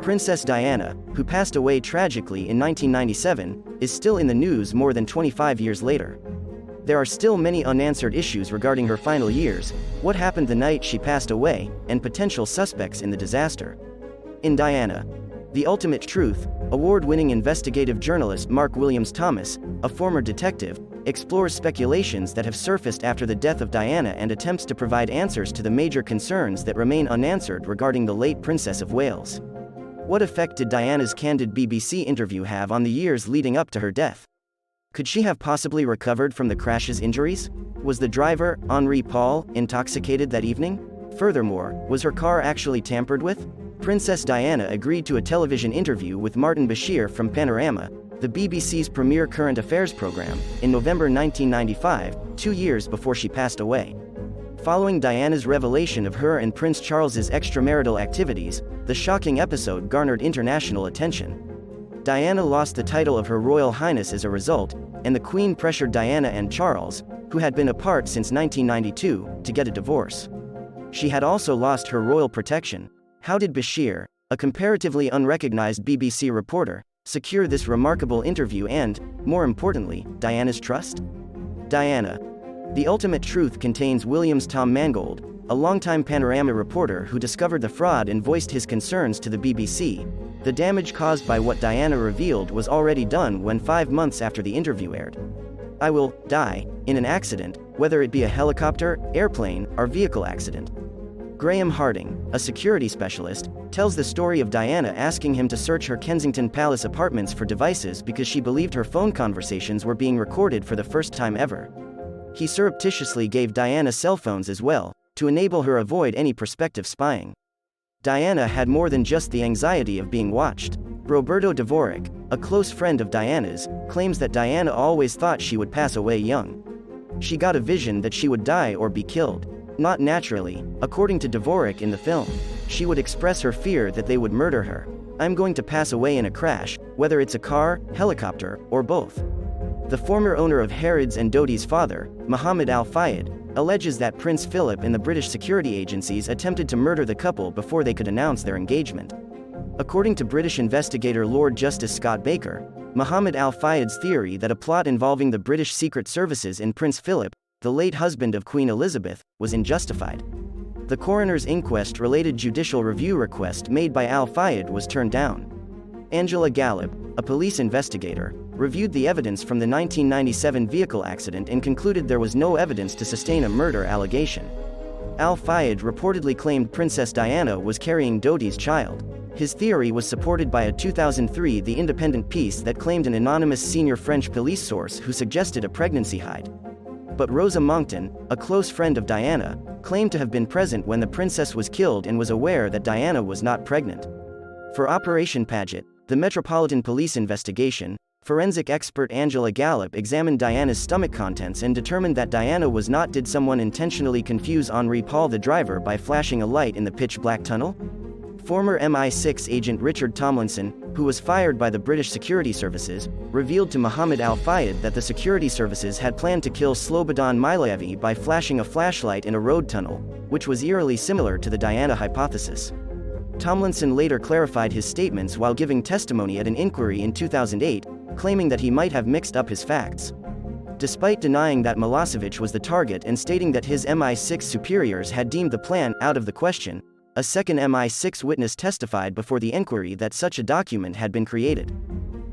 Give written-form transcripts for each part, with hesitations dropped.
Princess Diana, who passed away tragically in 1997, is still in the news more than 25 years later. There are still many unanswered issues regarding her final years, what happened the night she passed away, and potential suspects in the disaster. In Diana, The Ultimate Truth, award-winning investigative journalist Mark Williams Thomas, a former detective, explores speculations that have surfaced after the death of Diana and attempts to provide answers to the major concerns that remain unanswered regarding the late Princess of Wales. What effect did Diana's candid BBC interview have on the years leading up to her death? Could she have possibly recovered from the crash's injuries? Was the driver, Henri Paul, intoxicated that evening? Furthermore, was her car actually tampered with? Princess Diana agreed to a television interview with Martin Bashir from Panorama, the BBC's premier current affairs program, in November 1995, 2 years before she passed away. Following Diana's revelation of her and Prince Charles's extramarital activities, the shocking episode garnered international attention. Diana lost the title of Her Royal Highness as a result, and the Queen pressured Diana and Charles, who had been apart since 1992, to get a divorce. She had also lost her royal protection. How did Bashir, a comparatively unrecognized BBC reporter, secure this remarkable interview and, more importantly, Diana's trust? Diana. The Ultimate Truth contains Williams Tom Mangold, a longtime Panorama reporter who discovered the fraud and voiced his concerns to the BBC. The damage caused by what Diana revealed was already done when 5 months after the interview aired. I will die in an accident, whether it be a helicopter, airplane, or vehicle accident. Graham Harding, a security specialist, tells the story of Diana asking him to search her Kensington Palace apartments for devices because she believed her phone conversations were being recorded for the first time ever. He surreptitiously gave Diana cell phones as well, to enable her avoid any prospective spying. Diana had more than just the anxiety of being watched. Roberto Dvorak, a close friend of Diana's, claims that Diana always thought she would pass away young. She got a vision that she would die or be killed. Not naturally, according to Dvorak in the film. She would express her fear that they would murder her. I'm going to pass away in a crash, whether it's a car, helicopter, or both. The former owner of Harrods and Dodi's father, Mohamed Al Fayed, alleges that Prince Philip and the British security agencies attempted to murder the couple before they could announce their engagement. According to British investigator Lord Justice Scott Baker, Mohamed Al Fayed's theory that a plot involving the British Secret Services and Prince Philip, the late husband of Queen Elizabeth, was unjustified. The coroner's inquest-related judicial review request made by Al Fayed was turned down. Angela Gallup, a police investigator, reviewed the evidence from the 1997 vehicle accident and concluded there was no evidence to sustain a murder allegation. Al Fayed reportedly claimed Princess Diana was carrying Dodi's child. His theory was supported by a 2003 The Independent piece that claimed an anonymous senior French police source who suggested a pregnancy hide. But Rosa Monckton, a close friend of Diana, claimed to have been present when the princess was killed and was aware that Diana was not pregnant. For Operation Paget, the Metropolitan Police investigation, forensic expert Angela Gallup examined Diana's stomach contents and determined that Diana was not. Did someone intentionally confuse Henri Paul the driver by flashing a light in the pitch-black tunnel? Former MI6 agent Richard Tomlinson, who was fired by the British security services, revealed to Mohamed Al Fayed that the security services had planned to kill Slobodan Milojevic by flashing a flashlight in a road tunnel, which was eerily similar to the Diana hypothesis. Tomlinson later clarified his statements while giving testimony at an inquiry in 2008, claiming that he might have mixed up his facts. Despite denying that Milosevic was the target and stating that his MI6 superiors had deemed the plan out of the question, a second MI6 witness testified before the inquiry that such a document had been created.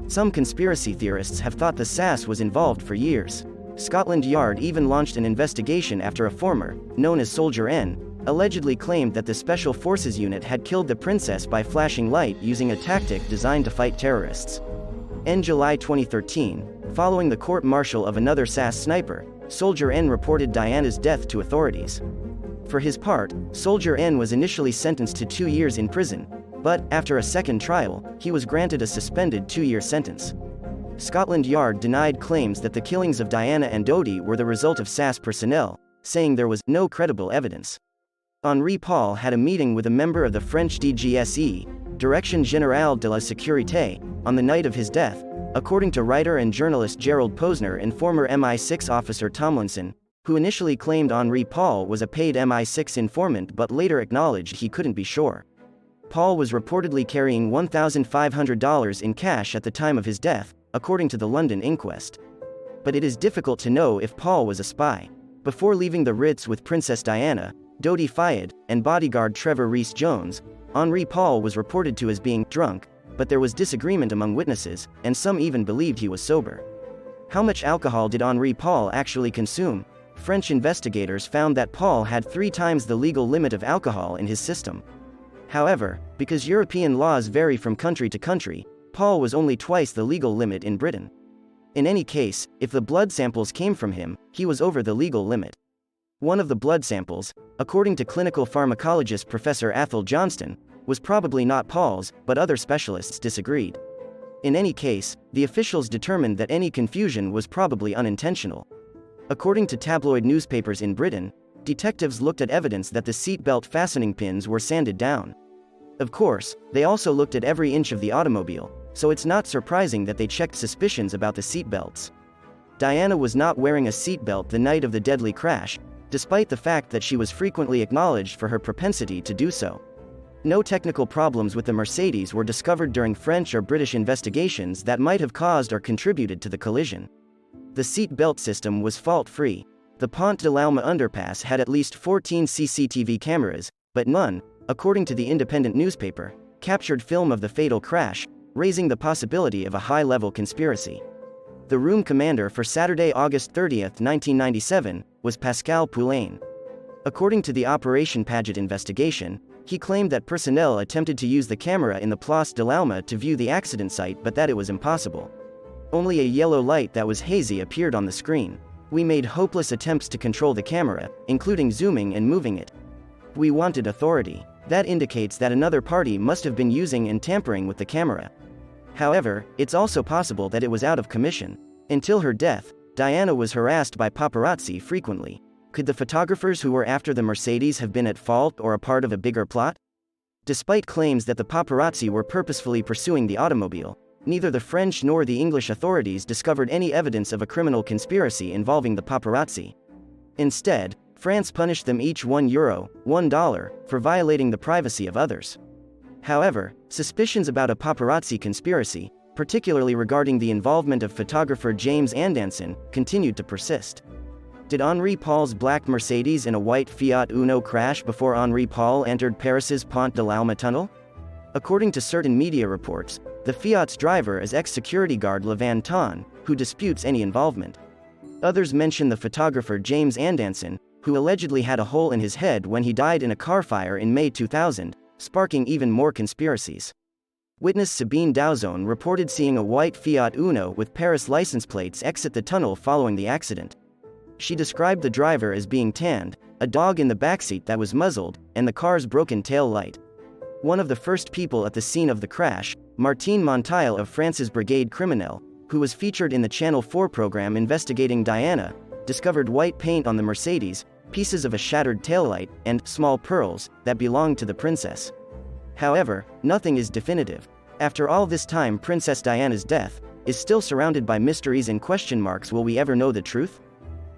Some conspiracy theorists have thought the SAS was involved for years. Scotland Yard even launched an investigation after a former, known as Soldier N, allegedly claimed that the Special Forces unit had killed the princess by flashing light using a tactic designed to fight terrorists. In July 2013, following the court-martial of another SAS sniper, Soldier N reported Diana's death to authorities. For his part, Soldier N was initially sentenced to 2 years in prison, but, after a second trial, he was granted a suspended 2-year sentence. Scotland Yard denied claims that the killings of Diana and Dodi were the result of SAS personnel, saying there was no credible evidence. Henri Paul had a meeting with a member of the French DGSE, Direction Générale de la Sécurité, on the night of his death, according to writer and journalist Gerald Posner and former MI6 officer Tomlinson, who initially claimed Henri Paul was a paid MI6 informant but later acknowledged he couldn't be sure. Paul was reportedly carrying $1,500 in cash at the time of his death, according to the London inquest. But it is difficult to know if Paul was a spy. Before leaving the Ritz with Princess Diana, Dodi Fayed, and bodyguard Trevor Rees-Jones, Henri Paul was reported to as being drunk, but there was disagreement among witnesses, and some even believed he was sober. How much alcohol did Henri Paul actually consume? French investigators found that Paul had 3 times the legal limit of alcohol in his system. However, because European laws vary from country to country, Paul was only twice the legal limit in Britain. In any case, if the blood samples came from him, he was over the legal limit. One of the blood samples, according to clinical pharmacologist Professor Athol Johnston, was probably not Paul's, but other specialists disagreed. In any case, the officials determined that any confusion was probably unintentional. According to tabloid newspapers in Britain, detectives looked at evidence that the seat belt fastening pins were sanded down. Of course, they also looked at every inch of the automobile, so it's not surprising that they checked suspicions about the seat belts. Diana was not wearing a seatbelt the night of the deadly crash, despite the fact that she was frequently acknowledged for her propensity to do so. No technical problems with the Mercedes were discovered during French or British investigations that might have caused or contributed to the collision. The seat belt system was fault-free. The Pont de l'Alma underpass had at least 14 CCTV cameras, but none, according to the independent newspaper, captured film of the fatal crash, raising the possibility of a high-level conspiracy. The room commander for Saturday, August 30, 1997, was Pascal Poulain. According to the Operation Paget investigation, he claimed that personnel attempted to use the camera in the Place de l'Alma to view the accident site but that it was impossible. Only a yellow light that was hazy appeared on the screen. We made hopeless attempts to control the camera, including zooming and moving it. We wanted authority. That indicates that another party must have been using and tampering with the camera. However, it's also possible that it was out of commission. Until her death, Diana was harassed by paparazzi frequently. Could the photographers who were after the Mercedes have been at fault or a part of a bigger plot? Despite claims that the paparazzi were purposefully pursuing the automobile, neither the French nor the English authorities discovered any evidence of a criminal conspiracy involving the paparazzi. Instead, France punished them each €1, $1, for violating the privacy of others. However, suspicions about a paparazzi conspiracy, particularly regarding the involvement of photographer James Andanson, continued to persist. Did Henri Paul's black Mercedes and a white Fiat Uno crash before Henri Paul entered Paris's Pont de l'Alma tunnel? According to certain media reports, the Fiat's driver is ex-security guard Levan Tan, who disputes any involvement. Others mention the photographer James Andanson, who allegedly had a hole in his head when he died in a car fire in May 2000, sparking even more conspiracies. Witness Sabine Dauzon reported seeing a white Fiat Uno with Paris license plates exit the tunnel following the accident. She described the driver as being tanned, a dog in the backseat that was muzzled, and the car's broken tail light. One of the first people at the scene of the crash, Martine Monteil of France's Brigade Criminelle, who was featured in the Channel 4 program investigating Diana, discovered white paint on the Mercedes, pieces of a shattered taillight, and small pearls that belonged to the princess. However, nothing is definitive. After all this time, Princess Diana's death is still surrounded by mysteries and question marks. Will we ever know the truth?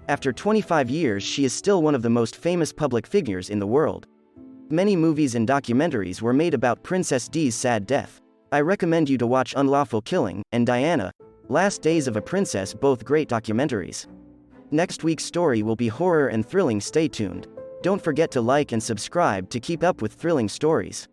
After 25 years, she is still one of the most famous public figures in the world. Many movies and documentaries were made about Princess Di's sad death. I recommend you to watch Unlawful Killing and Diana, Last Days of a Princess, both great documentaries. Next week's story will be horror and thrilling. Stay tuned. Don't forget to like and subscribe to keep up with thrilling stories.